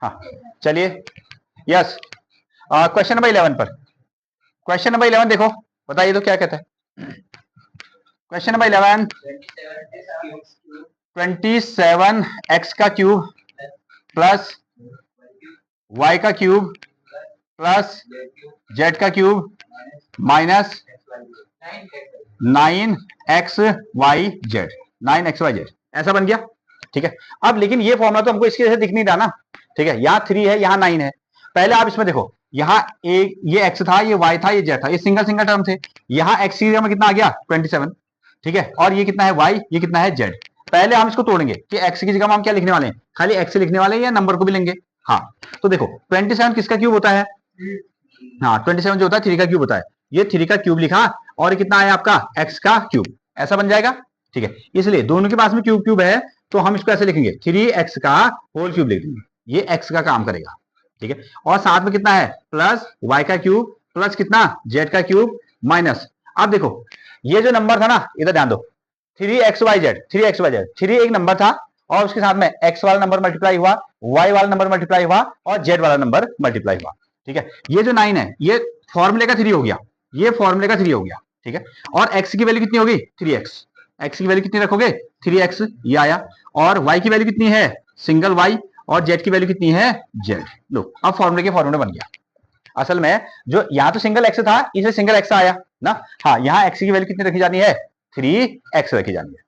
हाँ चलिए, yes question number 11 पर, क्वेश्चन नंबर 11 देखो, बताइए तो क्या कहता है। क्वेश्चन नंबर 11, 27x का क्यूब प्लस y का क्यूब प्लस z का क्यूब माइनस 9xyz, 9xyz ऐसा बन गया। ठीक है, अब लेकिन ये फॉर्मूला तो हमको इसके जैसे दिख नहीं रहा ना। ठीक है, यहाँ 3 है, यहाँ 9 है। पहले आप इसमें देखो, यहाँ एक ये x था, ये y था, ये z था, ये सिंगल सिंगल टर्म थे। यहाँ x की जगह में कितना आ गया 27। ठीक है, और ये कितना है y, ये कितना है z। पहले हम इसको तोड़ेंगे कि x की जगह में हम क्या लिखने वाले हैं, खाली x लिखने वाले हैं या नंबर को भी लेंगे। हाँ तो देखो 27 किसका क्यूब होता है, हाँ 27 जो होता है 3 का क्यूब होता है। ये 3 का क्यूब लिखा और कितना आया आपका x का क्यूब, ऐसा बन जाएगा। ठीक है, इसलिए दोनों के पास में क्यूब क्यूब है तो हम इसको ऐसे लिखेंगे 3x का होल क्यूब लिख देंगे, ये x का काम करेगा। ठीक है, और साथ में कितना है प्लस y का क्यूब प्लस कितना z का क्यूब माइनस, अब देखो ये जो नंबर था ना, इधर ध्यान दो, 3xyz 3 एक नंबर था और उसके साथ में x वाला नंबर मल्टीप्लाई हुआ, y वाला नंबर मल्टीप्लाई हुआ और z वाला नंबर मल्टीप्लाई हुआ। ठीक है, ये जो 9 है ये फॉर्मूले का 3 हो गया, ये फॉर्मूले का 3 हो गया। ठीक है, और x की वैल्यू कितनी होगी 3x, x की वैल्यू कितनी रखोगे 3x, ये आया। और y की वैल्यू कितनी है सिंगल y, और z की वैल्यू कितनी है z। लो अब फॉर्मूले के फॉर्मूले बन गया। असल में जो यहाँ तो सिंगल x था, इसे सिंगल x आया ना। हाँ, यहाँ x की वैल्यू कितनी रखी जानी है 3x रखी जानी है।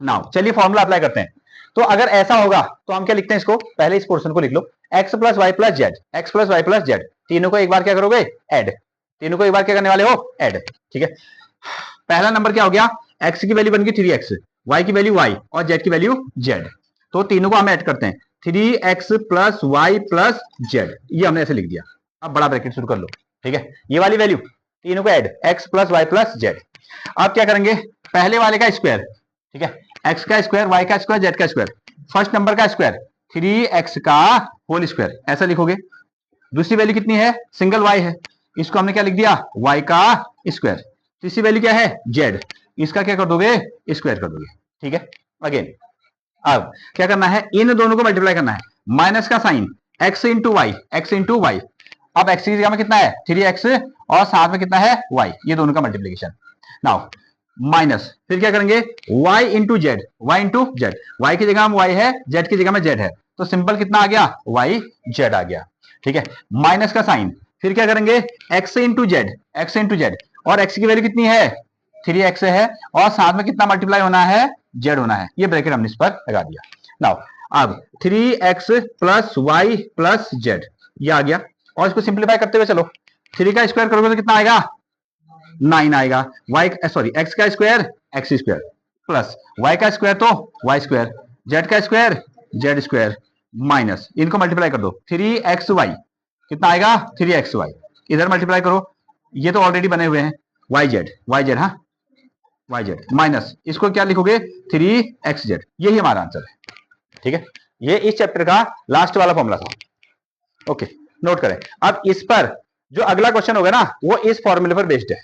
नाउ चलिए फॉर्मूला अप्लाई करते हैं। तो अगर ऐसा होगा तो हम क्या लिखते हैं इसको, पहले इस पोर्शन को लिख लो, x plus y plus z, x plus y plus z, तीनों को एक बार क्या करोगे ऐड, तीनों को एक बार क्या करने वाले हो ऐड। ठीक है, पहला नंबर क्या हो गया, x की वैल्यू बन गई 3x, y की वैल्यू y और z की वैल्यू z, तो तीनों को हम ऐड करते हैं 3x plus y plus Z, ये हमने ऐसे लिख दिया। अब बड़ा ब्रैकेट शुरू कर लो। ठीक है, ये वाली वैल्यू तीनों को add x plus y plus z. अब क्या करेंगे, पहले वाले का स्क्वायर, ठीक है, x का स्क्वायर, y का स्क्वायर, z का स्क्वायर, फर्स्ट नंबर का स्क्वायर 3x का होल स्क्वायर, ऐसा लिखोगे। दूसरी वैल्यू कितनी है सिंगल y है, इसको हमने क्या लिख दिया y का स्क्वायर। तीसरी वैल्यू क्या है z, इसका क्या कर दोगे स्क्वायर कर दोगे। ठीक है, अगेन अब क्या करना है, इन दोनों को मल्टीप्लाई करना है, माइनस का sign x into y, x into y. अब x की जगह में कितना है 3x और साथ में कितना है y, ये दोनों का मल्टीप्लीकेशन। नाउ माइनस, फिर क्या करेंगे y into z, y into z, y की जगह में y है, z की जगह में z है, तो सिंपल कितना आ गया y z आ गया। ठीक है, माइनस का साइन, फिर क्या करेंगे x into Z, x into Z, और x की वैल्यू कितनी है 3x है और साथ में कितना मल्टीप्लाई होना है z होना है, ये ब्रैकेट हमने इस पर लगा दिया। नाउ अब 3x plus y plus Z, ये आ गया, और इसको सिंप्लीफाई करते हुए चलो, 3 का स्क्वायर करोगे तो कितना आएगा 9 आएगा, y सॉरी x का square x square plus y का स्क्वायर तो y स्क्वायर, z का स्क्वायर z स्क्वायर, माइनस इनको मल्टीप्लाई कर दो 3xy, कितना आएगा 3xy, इधर मल्टीप्लाई करो, ये तो ऑलरेडी बने हुए हैं yz, हाँ yz, माइनस इसको क्या लिखोगे 3xz, यही हमारा आंसर है। ठीक है, ये इस चैप्टर का लास्ट वाला फॉर्मूला था। ओके, नोट करें। अब इस पर जो अगला क्वेश्चन होगा ना, वो इस फॉर्मूले पर बेस्ड है।